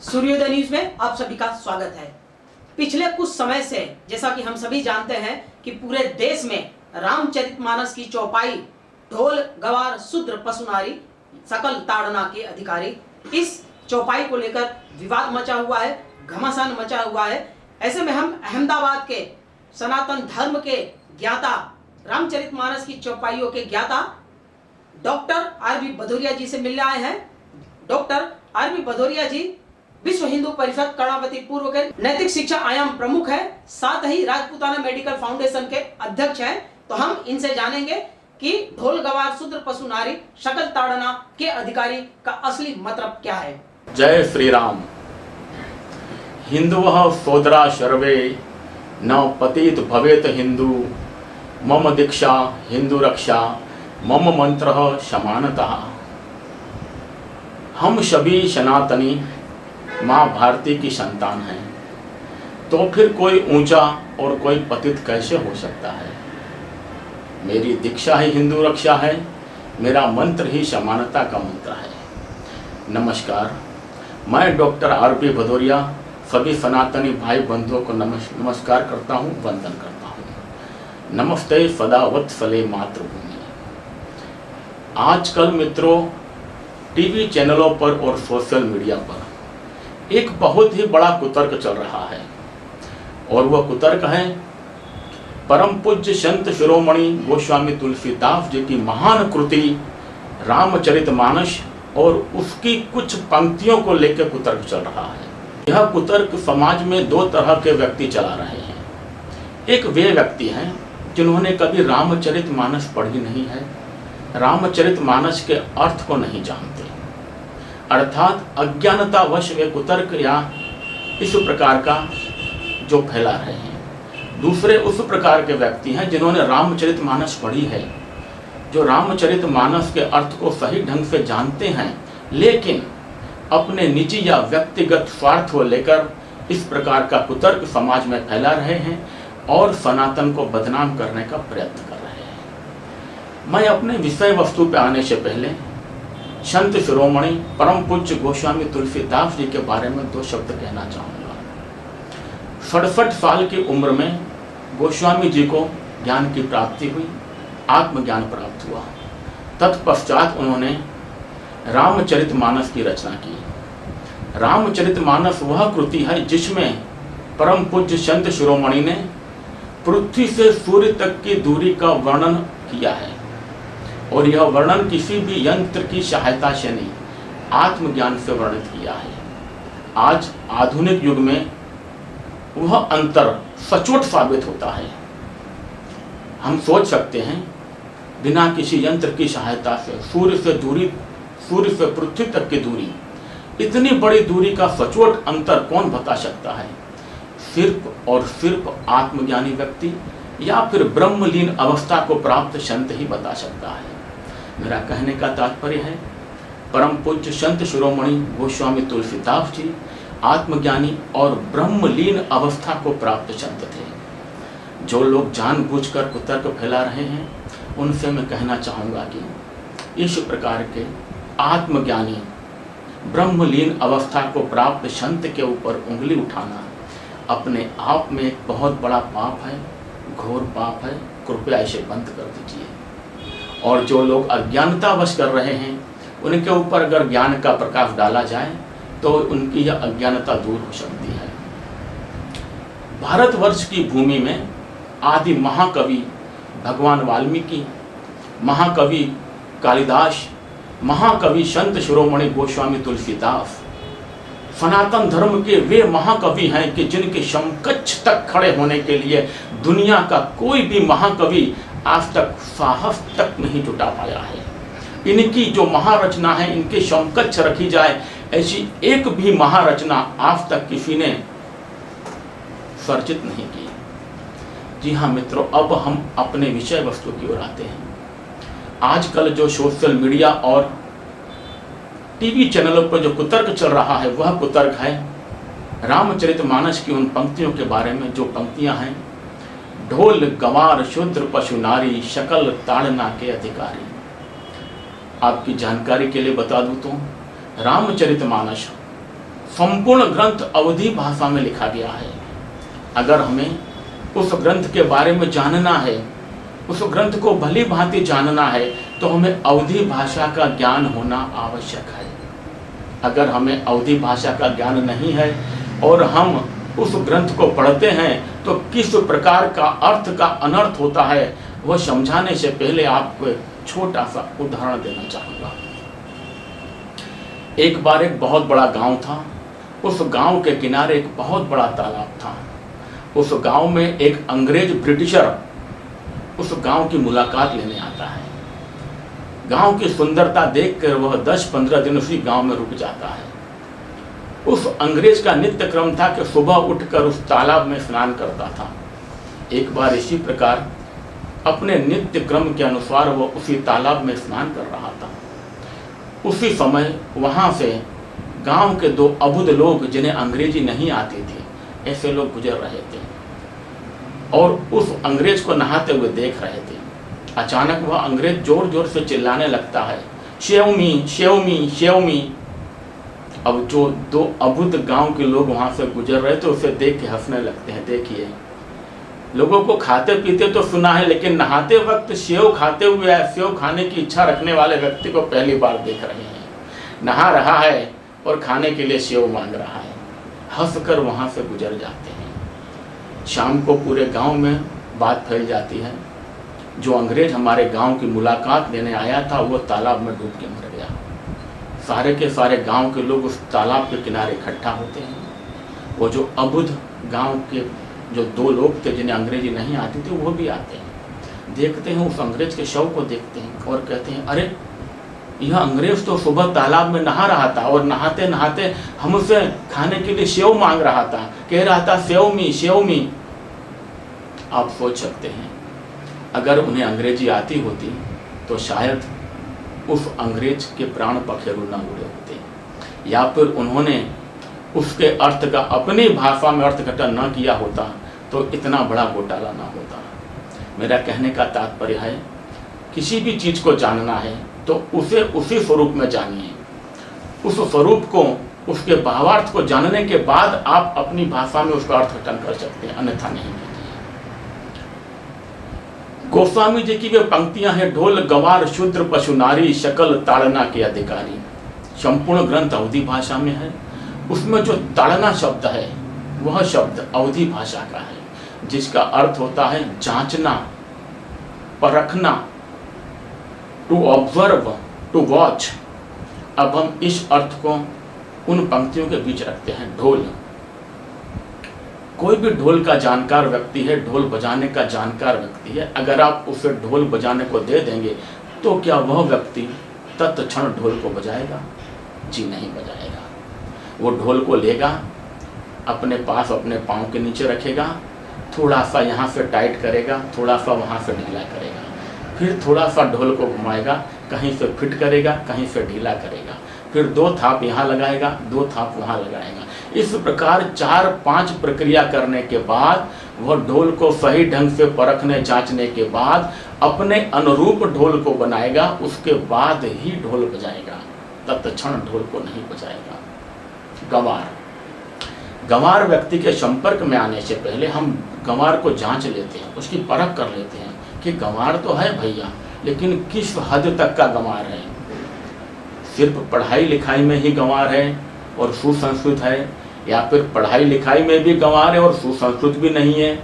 सूर्योदय न्यूज में आप सभी का स्वागत है। पिछले कुछ समय से जैसा कि हम सभी जानते हैं कि पूरे देश में रामचरितमानस की चौपाई ढोल गवार शूद्र पशु नारी सकल ताड़ना के अधिकारी, इस चौपाई को लेकर विवाद मचा हुआ है, घमासान मचा हुआ है। ऐसे में हम अहमदाबाद के सनातन धर्म के ज्ञाता, रामचरितमानस की चौपाइयों के ज्ञाता डॉक्टर आर.बी. भदौरिया जी से मिलने आए हैं। Doctor RB. भदौरिया जी विश्व हिंदू परिषद कर्णावती पूर्व के नैतिक शिक्षा आयाम प्रमुख है, साथ ही राजपूताना मेडिकल फाउंडेशन के अध्यक्ष हैं। तो हम इनसे जानेंगे कि ढोल गवार शूद्र पशु नारी सकल ताड़ना के अधिकारी का असली मतलब क्या है। जय श्री राम। हिंदुः सोदरा सर्वे न पतित भवेत हिंदू, मम दीक्षा हिंदू रक्षा, मम मंत्र समानता। हम सभी सनातनी माँ भारती की संतान हैं, तो फिर कोई ऊंचा और कोई पतित कैसे हो सकता है। मेरी दीक्षा ही हिंदू रक्षा है, मेरा मंत्र ही समानता का मंत्र है। नमस्कार, मैं डॉक्टर आर.बी. भदौरिया सभी सनातनी भाई बंधुओं को नमस्कार करता हूँ, वंदन करता हूँ। नमस्ते सदा वत्सले मातृभूमि। आजकल मित्रों टीवी चैनलों पर और सोशल मीडिया पर एक बहुत ही बड़ा कुतर्क चल रहा है, और वह कुतर्क है परम पूज्य संत शिरोमणि गोस्वामी तुलसीदास जी की महान कृति रामचरितमानस और उसकी कुछ पंक्तियों को लेकर कुतर्क चल रहा है। यह कुतर्क समाज में दो तरह के व्यक्ति चला रहे हैं। एक वे व्यक्ति हैं जिन्होंने कभी रामचरितमानस पढ़ी नहीं है, रामचरितमानस के अर्थ को नहीं जानते, अर्थात अज्ञानतावश वे कुतर्क या इस प्रकार का जो फैला रहे हैं। दूसरे उस प्रकार के व्यक्ति हैं जिन्होंने रामचरितमानस पढ़ी है, जो रामचरितमानस के अर्थ को सही ढंग से जानते हैं, लेकिन अपने निजी या व्यक्तिगत स्वार्थ को लेकर इस प्रकार का कुतर्क समाज में फैला रहे हैं और सनातन को बदनाम करने का प्रयत्न कर रहे हैं। मैं अपने विषय वस्तु पर आने से पहले संत शिरोमणि परम पूज्य गोस्वामी तुलसीदास जी के बारे में दो शब्द कहना चाहूँगा। 67 साल की उम्र में गोस्वामी जी को ज्ञान की प्राप्ति हुई, आत्मज्ञान प्राप्त हुआ। तत्पश्चात उन्होंने रामचरितमानस की रचना की। रामचरितमानस वह कृति है जिसमें परम पूज्य संत शिरोमणि ने पृथ्वी से सूर्य तक की दूरी का वर्णन किया है, और यह वर्णन किसी भी यंत्र की सहायता से नहीं, आत्मज्ञान से वर्णित किया है। आज आधुनिक युग में वह अंतर सचोट साबित होता है। हम सोच सकते हैं बिना किसी यंत्र की सहायता से सूर्य से पृथ्वी तक की दूरी, इतनी बड़ी दूरी का सचोट अंतर कौन बता सकता है। सिर्फ और सिर्फ आत्मज्ञानी व्यक्ति या फिर ब्रह्मलीन अवस्था को प्राप्त संत ही बता सकता है। मेरा कहने का तात्पर्य है, परम पूज्य संत शिरोमणि गोस्वामी तुलसीदास जी आत्मज्ञानी और ब्रह्मलीन अवस्था को प्राप्त संत थे। जो लोग जानबूझकर कुतर्क फैला रहे हैं, उनसे मैं कहना चाहूँगा कि इस प्रकार के आत्मज्ञानी ब्रह्मलीन अवस्था को प्राप्त संत के ऊपर उंगली उठाना अपने आप में एक बहुत बड़ा पाप है, घोर पाप है। कृपया इसे बंद कर दीजिए। और जो लोग अज्ञानतावश कर रहे हैं, उनके ऊपर अगर ज्ञान का प्रकाश डाला जाए तो उनकी यह अज्ञानता दूर हो सकती है। भारतवर्ष की भूमि में आदि महाकवि भगवान वाल्मीकि, महाकवि कालिदास, महाकवि संत शिरोमणि गोस्वामी तुलसीदास सनातन धर्म के वे महाकवि हैं कि जिनके समकक्ष तक खड़े होने के लिए दुनिया का कोई भी महाकवि आज तक साहस तक नहीं जुटा पाया है। इनकी जो महारचना है, इनके समकक्ष रखी जाए ऐसी एक भी महारचना आज तक किसी ने सर्जित नहीं की। जी हाँ मित्रों, अब हम अपने विषय वस्तु की ओर आते हैं। आजकल जो सोशल मीडिया और टीवी चैनलों पर जो कुतर्क चल रहा है, वह कुतर्क है रामचरितमानस की उन पंक्तियों के बारे में जो पंक्तियां हैं, ढोल गवार शूद्र पशु नारी सकल ताड़ना के अधिकारी। आपकी जानकारी के लिए बता दूं तो रामचरितमानस संपूर्ण ग्रंथ अवधी भाषा में लिखा गया है। अगर हमें उस ग्रंथ के बारे में जानना है, उस ग्रंथ को भली भांति जानना है, तो हमें अवधी भाषा का ज्ञान होना आवश्यक है। अगर हमें अवधी भाषा का ज्ञान नहीं है और हम उस ग्रंथ को पढ़ते हैं तो किस प्रकार का अर्थ का अनर्थ होता है, वह समझाने से पहले आपको एक छोटा सा उदाहरण देना चाहूँगा। एक बार एक बहुत बड़ा गांव था। उस गांव के किनारे एक बहुत बड़ा तालाब था। उस गांव में एक अंग्रेज ब्रिटिशर उस गांव की मुलाकात लेने आता है। गांव की सुंदरता देखकर वह 10-15 दिन उसी गांव में रुक जाता है। उस अंग्रेज का नित्य क्रम था कि सुबह उठकर उस तालाब में स्नान करता था। एक बार इसी प्रकार अपने नित्य क्रम के अनुसार वह उसी तालाब में स्नान कर रहा था। उसी समय वहां से गांव के 2 अबुध लोग, जिन्हें अंग्रेजी नहीं आती थी, ऐसे लोग गुजर रहे थे और उस अंग्रेज को नहाते हुए देख रहे थे। अचानक वह अंग्रेज जोर जोर से चिल्लाने लगता है, शेव मी, शेव मी, शेव मी। अब जो 2 अबुध गांव के लोग वहां से गुजर रहे थे उसे देख के हंसने लगते हैं। देखिए, लोगों को खाते पीते तो सुना है, लेकिन नहाते वक्त सेव खाते हुए सेव खाने की इच्छा रखने वाले व्यक्ति को पहली बार देख रहे हैं। नहा रहा है और खाने के लिए सेव मांग रहा है। हंसकर वहां से गुजर जाते हैं। शाम को पूरे गांव में बात फैल जाती है, जो अंग्रेज हमारे गांव की मुलाकात लेने आया था वो तालाब में डूब के मर गया। सारे के सारे गांव के लोग उस तालाब के किनारे इकट्ठा होते हैं। वो जो अबुध गांव के जो 2 लोग थे जिन्हें अंग्रेजी नहीं आती थी, वो भी आते हैं। देखते हैं उस अंग्रेज के शव को, देखते हैं और कहते हैं, अरे यह अंग्रेज तो सुबह तालाब में नहा रहा था और नहाते नहाते हमसे खाने के लिए सेव मांग रहा था, कह रहा था सेव मी, सेव मी। आप सोच सकते हैं, अगर उन्हें अंग्रेजी आती होती तो शायद उस अंग्रेज के प्राण पखेरु न उड़े होते, या फिर उन्होंने उसके अर्थ का अपनी भाषा में अर्थघटन न किया होता तो इतना बड़ा घोटाला ना होता। मेरा कहने का तात्पर्य है, किसी भी चीज को जानना है तो उसे उसी स्वरूप में जानिए। उस स्वरूप को, उसके भावार्थ को जानने के बाद आप अपनी भाषा में उसका अर्थघटन कर सकते हैं, अन्यथा नहीं। गोस्वामी जी की वे पंक्तियां हैं, ढोल गवार शूद्र पशु नारी शकल ताड़ना के अधिकारी। संपूर्ण ग्रंथ अवधी भाषा में है। उसमें जो ताड़ना शब्द है वह शब्द अवधी भाषा का है, जिसका अर्थ होता है जांचना, परखना, टू ऑब्जर्व, टू वॉच। अब हम इस अर्थ को उन पंक्तियों के बीच रखते हैं। ढोल, कोई भी ढोल का जानकार व्यक्ति है, ढोल बजाने का जानकार व्यक्ति है। अगर आप उसे ढोल बजाने को दे देंगे तो क्या वह व्यक्ति तत्क्षण ढोल को बजाएगा? जी नहीं बजाएगा। वो ढोल को लेगा, अपने पास अपने पाँव के नीचे रखेगा, थोड़ा सा यहाँ से टाइट करेगा, थोड़ा सा वहाँ से ढीला करेगा, फिर थोड़ा सा ढोल को घुमाएगा, कहीं से फिट करेगा, कहीं से ढीला करेगा, फिर 2 थाप यहाँ लगाएगा, 2 थाप वहाँ लगाएगा। इस प्रकार 4-5 प्रक्रिया करने के बाद वह ढोल को सही ढंग से परखने जांचने के बाद अपने अनुरूप ढोल को बनाएगा, उसके बाद ही ढोल बजाएगा, तत्क्षण ढोल को नहीं बजाएगा। गंवार, गंवार व्यक्ति के संपर्क में आने से पहले हम गंवार को जांच लेते हैं, उसकी परख कर लेते हैं कि गंवार तो है भैया, लेकिन किस हद तक का गंवार है। सिर्फ पढ़ाई लिखाई में ही गंवार है और सुसंस्कृत है, या फिर पढ़ाई लिखाई में भी गंवार है और सुसंस्कृत भी नहीं है,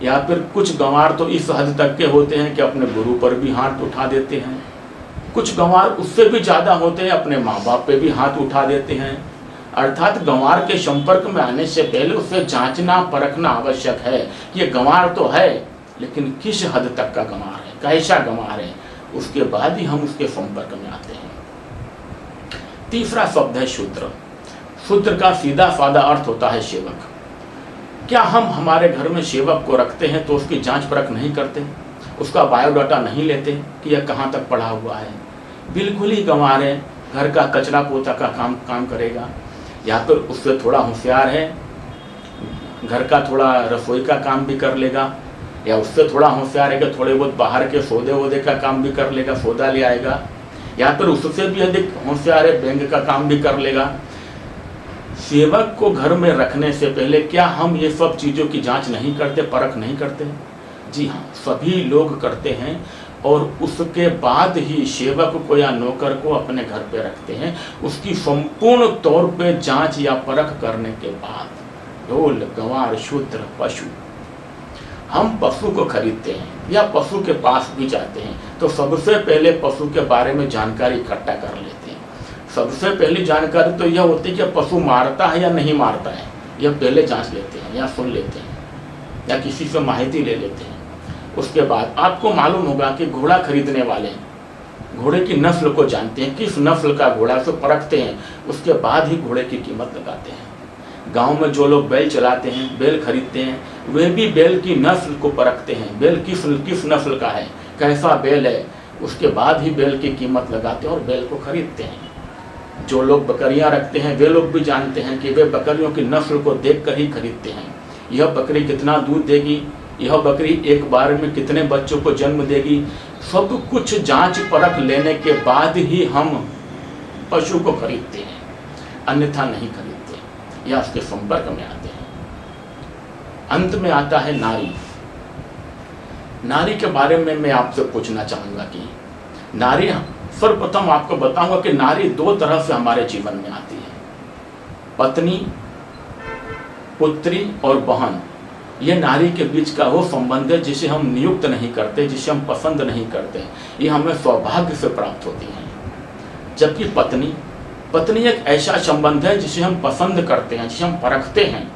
या फिर कुछ गंवार तो इस हद तक के होते हैं कि अपने गुरु पर भी हाथ उठा देते हैं, कुछ गंवार उससे भी ज़्यादा होते हैं, अपने माँ बाप पे भी हाथ उठा देते हैं। अर्थात गंवार के संपर्क में आने से पहले उसे जांचना परखना आवश्यक है कि ये गंवार तो है, लेकिन किस हद तक का गंवार है, कैसा गंवार है, उसके बाद ही हम उसके संपर्क में आते हैं। तीसरा शब्द है शूद्र। शूद्र का सीधा साधा अर्थ होता है सेवक। क्या हम हमारे घर में सेवक को रखते हैं तो उसकी जांच परख नहीं करते, उसका बायोडाटा नहीं लेते कि यह कहाँ तक पढ़ा हुआ है? बिल्कुल ही गंवार है, घर का कचरा पोता का काम करेगा, या फिर उससे थोड़ा होशियार है, घर का थोड़ा रसोई का काम भी कर लेगा, या उससे थोड़ा होशियार है कि थोड़े बहुत बाहर के सौदे वोदे का काम भी कर लेगा, सौदा ले आएगा, या फिर उससे भी अधिक होशियार है, बैंक का काम भी कर लेगा। सेवक को घर में रखने से पहले क्या हम ये सब चीज़ों की जांच नहीं करते, परख नहीं करते? जी हाँ, सभी लोग करते हैं और उसके बाद ही सेवक को या नौकर को अपने घर पे रखते हैं। उसकी संपूर्ण तौर पे जांच या परख करने के बाद ढोल गंवार शूद्र पशु, हम पशु को खरीदते हैं या पशु के पास भी जाते हैं तो सबसे पहले पशु के बारे में जानकारी इकट्ठा कर लेते हैं। सबसे पहली जानकारी तो यह होती है कि पशु मारता है या नहीं मारता है, यह पहले जांच लेते हैं या सुन लेते हैं या किसी से माहिती ले लेते हैं। उसके बाद आपको मालूम होगा कि घोड़ा खरीदने वाले घोड़े की नस्ल को जानते हैं, किस नस्ल का घोड़ा से परखते हैं, उसके बाद ही घोड़े की कीमत लगाते हैं। गांव में जो लोग बैल चलाते हैं, बैल खरीदते हैं, वे भी बैल की नस्ल को परखते हैं, बैल किस नस्ल का है, कैसा बैल है, उसके बाद ही बैल की कीमत लगाते हैं और बैल को खरीदते हैं। जो लोग बकरियां रखते हैं वे लोग भी जानते हैं कि वे बकरियों की नस्ल को देखकर ही खरीदते हैं। यह बकरी कितना दूध देगी, यह बकरी एक बार में कितने बच्चों को जन्म देगी, सब कुछ जांच परख लेने के बाद ही हम पशु को खरीदते हैं, अन्यथा नहीं खरीदते या उसके संपर्क में आते हैं। अंत में आता है नारी। नारी के बारे में मैं आपसे पूछना चाहूंगा कि नारी, सर्वप्रथम आपको बताऊंगा कि नारी दो तरह से हमारे जीवन में आती है, पत्नी, पुत्री और बहन। ये नारी के बीच का वो संबंध है जिसे हम नियुक्त नहीं करते, जिसे हम पसंद नहीं करते, ये हमें सौभाग्य से प्राप्त होती है। जबकि पत्नी एक ऐसा संबंध है जिसे हम पसंद करते हैं, जिसे हम परखते हैं।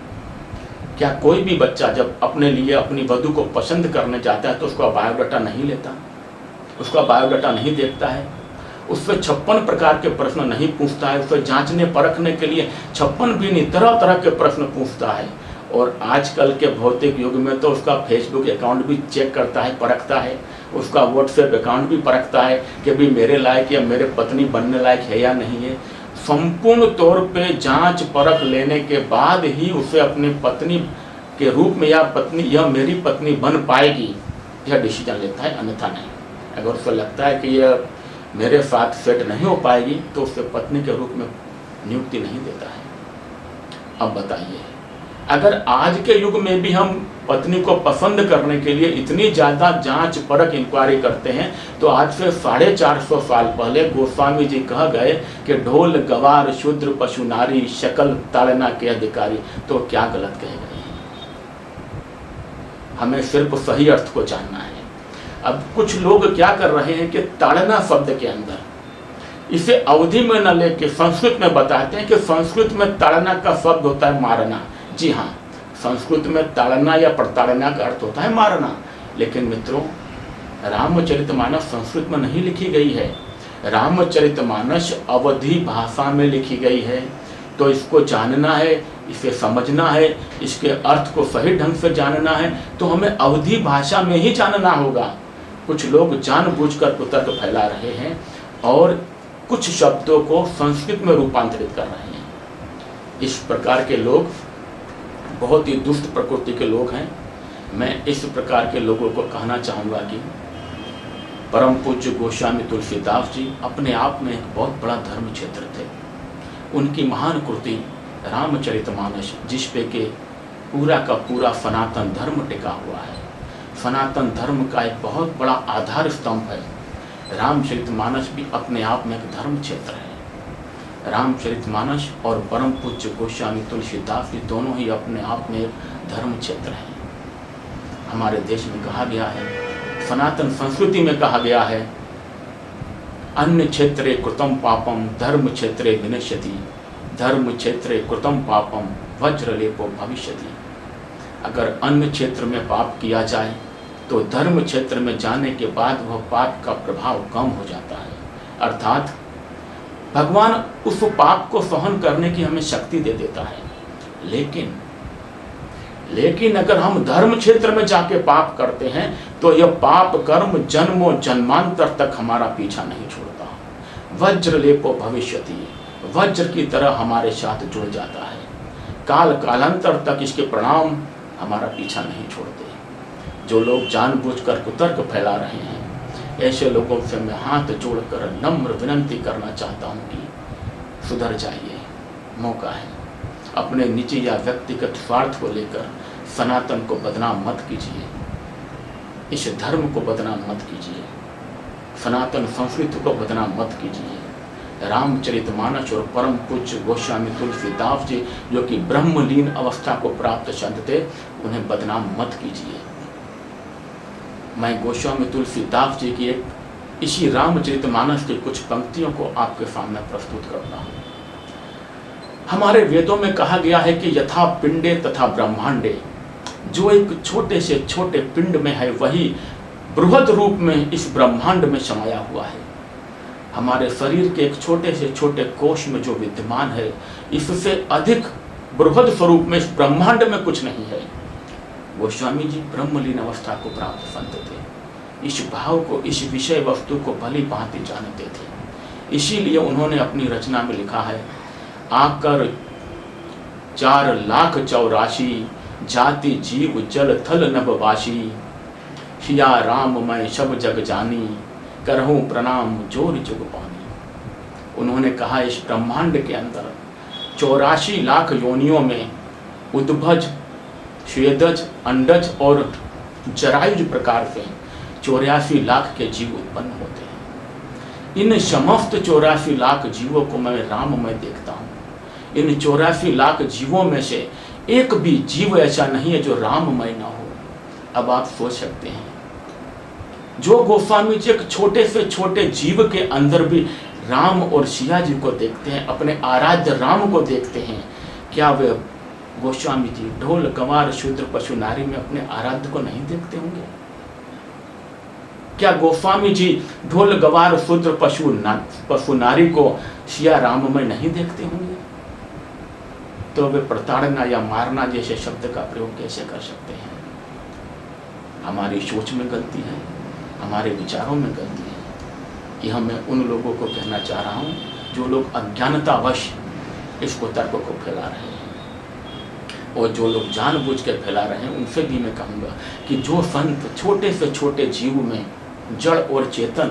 क्या कोई भी बच्चा जब अपने लिए अपनी वधू को पसंद करने जाता है तो उसका बायोडाटा नहीं लेता, उसका बायोडाटा नहीं देखता है, उससे 56 प्रकार के प्रश्न नहीं पूछता है, उससे जांचने परखने के लिए 56 भी नहीं, तरह तरह के प्रश्न पूछता है। और आजकल के भौतिक युग में तो उसका फेसबुक अकाउंट भी चेक करता है, परखता है, उसका व्हाट्सएप अकाउंट भी परखता है कि भी मेरे लायक या मेरे पत्नी बनने लायक है या नहीं है। संपूर्ण तौर पे जांच परख लेने के बाद ही उसे अपनी पत्नी के रूप में या पत्नी, यह मेरी पत्नी बन पाएगी, यह डिसीजन लेता है, अन्यथा नहीं। अगर उसे लगता है कि यह मेरे साथ सेट नहीं हो पाएगी तो उसे पत्नी के रूप में नियुक्ति नहीं देता है। अब बताइए, अगर आज के युग में भी हम पत्नी को पसंद करने के लिए इतनी ज़्यादा जांच परख इंक्वायरी करते हैं तो आज से 450 साल पहले गोस्वामी जी कह गए कि ढोल गवार शूद्र पशु नारी शकल ताड़ना के अधिकारी, तो क्या गलत कह गए हैं? हमें सिर्फ सही अर्थ को जानना है। अब कुछ लोग क्या कर रहे हैं कि ताड़ना शब्द के अंदर इसे अवधि में न लेके संस्कृत में बताते हैं कि संस्कृत में ताड़ना का शब्द होता है मारना। जी हाँ, संस्कृत में ताड़ना या प्रताड़ना का अर्थ होता है मारना। लेकिन मित्रों, रामचरितमानस संस्कृत में नहीं लिखी गई है, रामचरितमानस अवधी भाषा में लिखी गई है। तो इसको जानना है, इसे समझना है, इसके अर्थ को सही ढंग से जानना है तो हमें अवधी भाषा में ही जानना होगा। कुछ लोग जानबूझकर कुतर्क फैला रहे हैं और कुछ शब्दों को संस्कृत में रूपांतरित कर रहे हैं। इस प्रकार के लोग बहुत ही दुष्ट प्रकृति के लोग हैं। मैं इस प्रकार के लोगों को कहना चाहूँगा कि परम पूज्य गोस्वामी तुलसीदास जी अपने आप में एक बहुत बड़ा धर्म क्षेत्र थे। उनकी महान कृति रामचरितमानस, जिस पे के पूरा का पूरा सनातन धर्म टिका हुआ है, सनातन धर्म का एक बहुत बड़ा आधार स्तंभ है। रामचरितमानस भी अपने आप में एक धर्म क्षेत्र है। रामचरितमानस और परम पूज्य गोस्वामी तुलसीदास जी दोनों ही अपने आप में एक धर्म क्षेत्र है। हमारे देश में कहा गया है, सनातन संस्कृति में कहा गया है, अन्य क्षेत्रे कृतम पापम धर्म क्षेत्रे विनश्यति, धर्म क्षेत्रे कृतम पापम वज्रलेपो भविष्यति। अगर अन्य क्षेत्र में पाप किया जाए तो धर्म क्षेत्र में जाने के बाद वह पाप का प्रभाव कम हो जाता है। अर्थात भगवान उस पाप को सहन करने की हमें शक्ति दे देता है। लेकिन अगर हम धर्म क्षेत्र में जाके पाप करते हैं तो यह पाप कर्म जन्मों जन्मांतर तक हमारा पीछा नहीं छोड़ता। वज्रलेपो भविष्यति, वज्र की तरह हमारे साथ जुड़ जाता है। काल कालांतर तक इसके परिणाम हमारा पीछा नहीं छोड़ते। जो लोग जानबूझकर कुतर्क फैला रहे हैं, ऐसे लोगों से मैं हाथ जोड़कर नम्र विनंती करना चाहता हूं कि सुधर जाइए, मौका है। अपने निजी या व्यक्तिगत स्वार्थ को लेकर सनातन को बदनाम मत कीजिए, इस धर्म को बदनाम मत कीजिए, सनातन संस्कृति को बदनाम मत कीजिए। रामचरितमानस और परम पूज्य गोस्वामी तुलसीदास जी जो कि ब्रह्मलीन अवस्था को प्राप्त संत थे, उन्हें बदनाम मत कीजिए। मैं गोस्वामी तुलसीदास जी की इसी रामचरितमानस की कुछ पंक्तियों को आपके सामने प्रस्तुत करता हूँ। हमारे वेदों में कहा गया है कि यथा पिंडे तथा ब्रह्मांडे, जो एक छोटे से छोटे पिंड में है वही बृहद रूप में इस ब्रह्मांड में समाया हुआ है। हमारे शरीर के एक छोटे से छोटे कोश में जो विद्यमान है, इससे अधिक बृहद स्वरूप में इस ब्रह्मांड में कुछ नहीं है। गोस्वामी जी ब्रह्मलीन अवस्था को प्राप्त संत थे। इस भाव को, इस विषय वस्तु को भली भांति जानते थे। इसीलिए उन्होंने अपनी रचना में लिखा है, आकर 4,84,000 जाति जीव जल थल नभवासी, हिया राम मैं सब जग जानी, करहूं प्रणाम जोर जुग पानी। उन्होंने कहा इस ब्रह्मांड के अंदर 84 लाख योनियों में उद्भज, स्वेदज, अंडज और जरायुज प्रकार से 84 लाख के जीव उत्पन्न होते हैं। इन समस्त 84 लाख जीवों को मैं राममय देखता हूँ। इन 84 लाख जीवों में से एक भी जीव ऐसा नहीं है जो राममय ना हो। अब आप सोच सकते हैं, जो गोस्वामी जी एक छोटे से छोटे जीव के अंदर भी राम और सिया जी को देखते हैं, अपने आराध्य राम को देखते हैं, क्या वे गोस्वामी जी ढोल गंवार शूद्र पशु नारी में अपने आराध्य को नहीं देखते होंगे? क्या गोस्वामी जी ढोल गंवार शूद्र पशु नारी को सिया राम में नहीं देखते होंगे? तो वे प्रताड़ना या मारना जैसे शब्द का प्रयोग कैसे कर सकते हैं? हमारी सोच में गलती है, हमारे विचारों में गलती है। यह मैं उन लोगों को कहना चाह रहा हूँ जो लोग अज्ञानतावश इस कुतर्क को फैला रहे हैं, और जो लोग जानबूझ के फैला रहे हैं उनसे भी मैं कहूँगा कि जो संत छोटे से छोटे जीव में जड़ और चेतन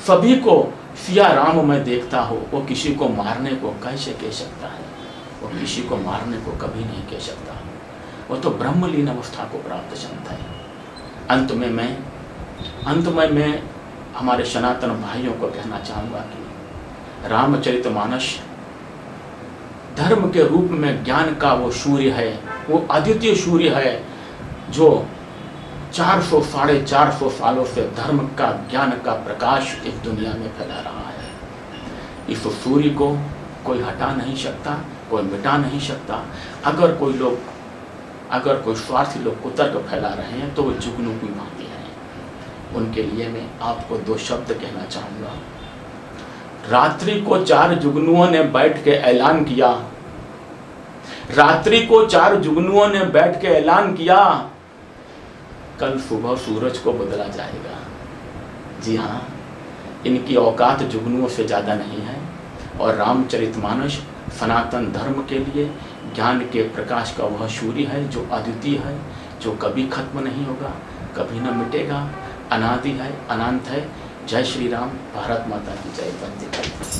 सभी को सिया राम में देखता हो, वो किसी को मारने को कैसे कह सकता है? वो किसी को मारने को कभी नहीं कह सकता। वो तो ब्रह्मलीन अवस्था को प्राप्त संत है। अंत में मैं हमारे सनातन भाइयों को कहना चाहूँगा कि रामचरितमानस धर्म के रूप में ज्ञान का वो सूर्य है, वो अद्वितीय सूर्य है जो 400-450 सालों से धर्म का, ज्ञान का प्रकाश इस दुनिया में फैला रहा है। इस सूर्य को कोई हटा नहीं सकता, कोई मिटा नहीं सकता। अगर कोई स्वार्थी लोग कुतर्क फैला रहे हैं तो वो जुगनू की भांति हैं। उनके लिए मैं आपको 2 शब्द कहना चाहूँगा। रात्रि को 4 जुगनुओं ने बैठ के ऐलान किया, रात्रि को 4 जुगनुओं ने बैठ के ऐलान किया, कल सुबह सूरज को बदला जाएगा। जी हाँ, इनकी औकात जुगनुओं से ज़्यादा नहीं है। और रामचरितमानस सनातन धर्म के लिए ज्ञान के प्रकाश का वह सूर्य है जो अद्वितीय है, जो कभी खत्म नहीं होगा, कभी न मिटेगा, अनादि है, अनंत है। जय श्री राम। भारत माता की जय। वंदे मातरम।